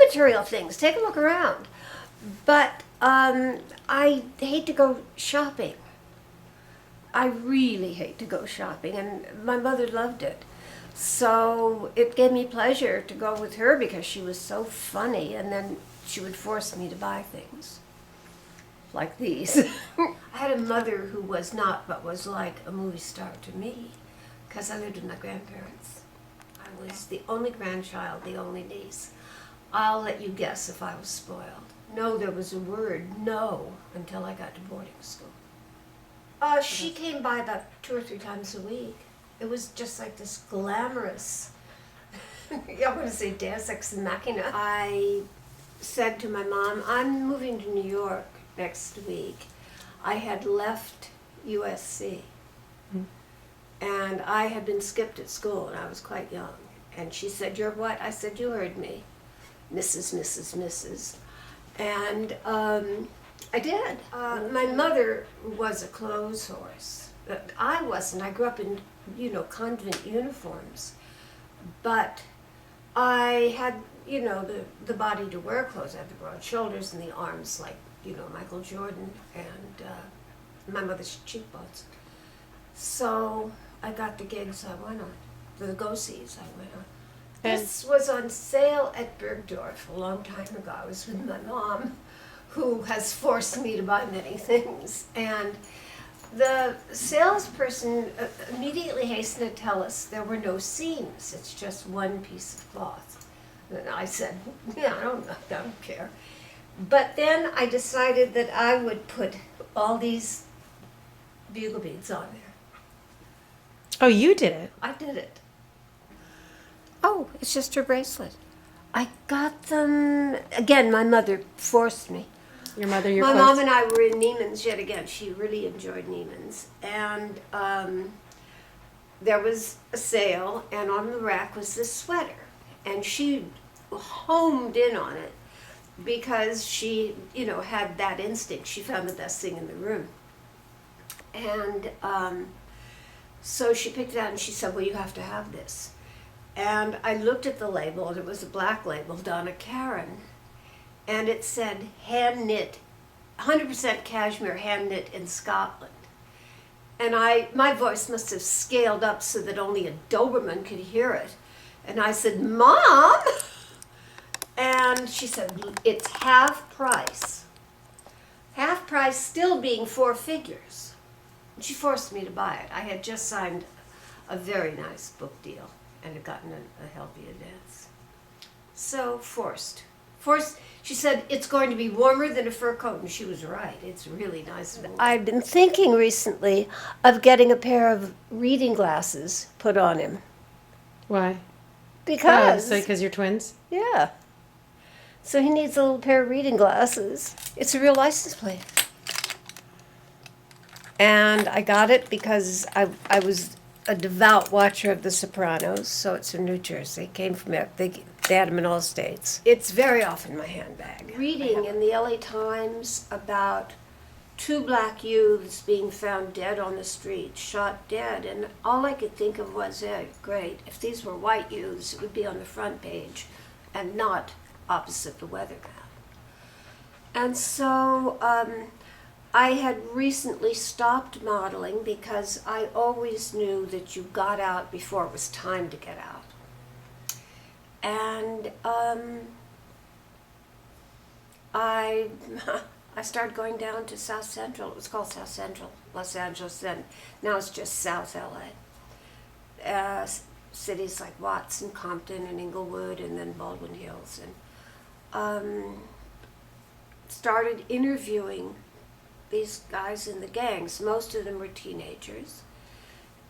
material things. Take a look around. But I hate to go shopping. I really hate to go shopping, and my mother loved it. So it gave me pleasure to go with her because she was so funny, and then she would force me to buy things like these. I had a mother who was not, but was like a movie star to me because I lived with my grandparents. I was the only grandchild, the only niece. I'll let you guess if I was spoiled. No, there was a word, no, until I got to boarding school. She came by about 2 or 3 times a week. It was just like this glamorous, I'm going to say Deus Ex Machina. I said to my mom, I'm moving to New York next week. I had left USC, and I had been skipped at school, and I was quite young. And she said, you're what? I said, you heard me, Mrs. And I did. My mother was a clothes horse. I wasn't. I grew up in, convent uniforms. But I had, the body to wear clothes. I had the broad shoulders and the arms like, Michael Jordan and my mother's cheekbones. So I got the gigs I went on, the go-sees I went on. This was on sale at Bergdorf a long time ago. I was with my mom, who has forced me to buy many things. And the salesperson immediately hastened to tell us there were no seams. It's just one piece of cloth. And I said, yeah, I don't care. But then I decided that I would put all these bugle beads on there. Oh, you did it? I did it. Oh, it's just her bracelet. I got them, again, my mother forced me. Your mother, My mom and I were in Neiman's yet again. She really enjoyed Neiman's. And there was a sale, and on the rack was this sweater. And she homed in on it because she, had that instinct. She found the best thing in the room. And so she picked it out and she said, well, you have to have this. And I looked at the label, and it was a black label, Donna Karan. And it said hand knit, 100% cashmere hand knit in Scotland. And my voice must have scaled up so that only a Doberman could hear it. And I said, Mom! And she said, it's half price. Half price still being 4 figures. And she forced me to buy it. I had just signed a very nice book deal and had gotten a healthy advance. So forced. She said, it's going to be warmer than a fur coat, and she was right. It's really nice. I've been thinking recently of getting a pair of reading glasses put on him. Why? Because... because you're twins? Yeah. So he needs a little pair of reading glasses. It's a real license plate. And I got it because I was a devout watcher of The Sopranos, so it's from New Jersey. It came from it. They had them in all states. It's very often my handbag. Reading in the LA Times about 2 black youths being found dead on the street, shot dead, and all I could think of was, great, if these were white youths, it would be on the front page and not opposite the weather map. And so I had recently stopped modeling because I always knew that you got out before it was time to get out. And I started going down to South Central. It was called South Central, Los Angeles then. Now it's just South LA. Cities like Watts and Compton and Inglewood and then Baldwin Hills. And started interviewing these guys in the gangs. Most of them were teenagers.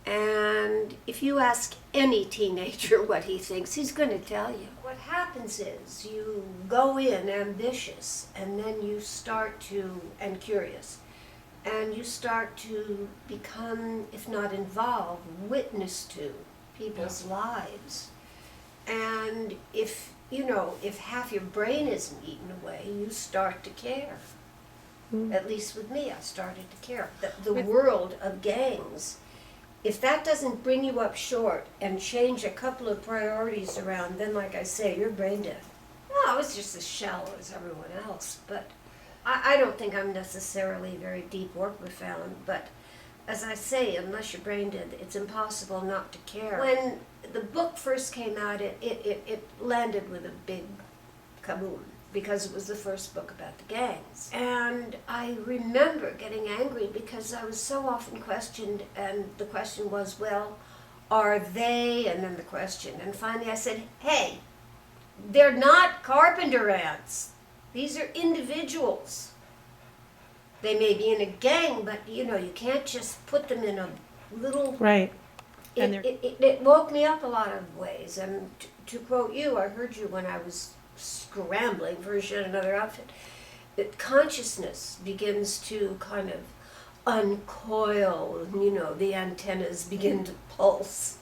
And if you ask any teenager what he thinks, he's going to tell you. What happens is you go in ambitious, and then you start to, and curious, and you start to become, if not involved, witness to people's lives. And if half your brain isn't eaten away, you start to care. At least with me, I started to care. The world of gangs, if that doesn't bring you up short and change a couple of priorities around, then like I say, you're brain dead. I was just as shallow as everyone else, but I don't think I'm necessarily very deep or profound, but as I say, unless you're brain dead, it's impossible not to care. When the book first came out, it landed with a big kaboom, because it was the first book about the gangs. And I remember getting angry because I was so often questioned, and the question was, well, are they, and then the question, and finally I said, hey, they're not carpenter ants. These are individuals. They may be in a gang, but you can't just put them in a little... Right. And It woke me up a lot of ways. And to quote you, I heard you when I was scrambling for yet another outfit, that consciousness begins to kind of uncoil, the antennas begin to pulse.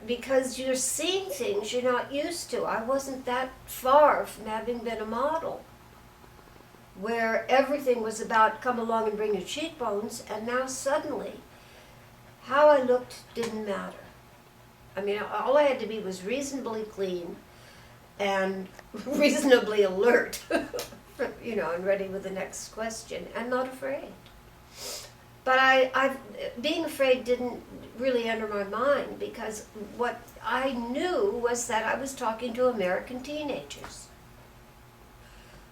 Because you're seeing things you're not used to. I wasn't that far from having been a model, where everything was about come along and bring your cheekbones, and now suddenly how I looked didn't matter. I mean, all I had to be was reasonably clean and reasonably alert, and ready with the next question, and not afraid. But being afraid didn't really enter my mind, because what I knew was that I was talking to American teenagers.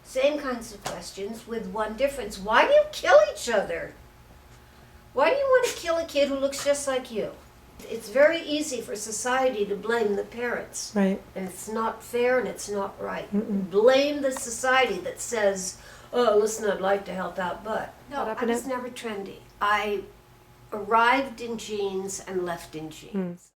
Same kinds of questions with one difference. Why do you kill each other? Why do you want to kill a kid who looks just like you? It's very easy for society to blame the parents. Right. And it's not fair and it's not right. Mm-mm. Blame the society that says, oh, listen, I'd like to help out, but... No, Caught up I in was it? never trendy. I arrived in jeans and left in jeans.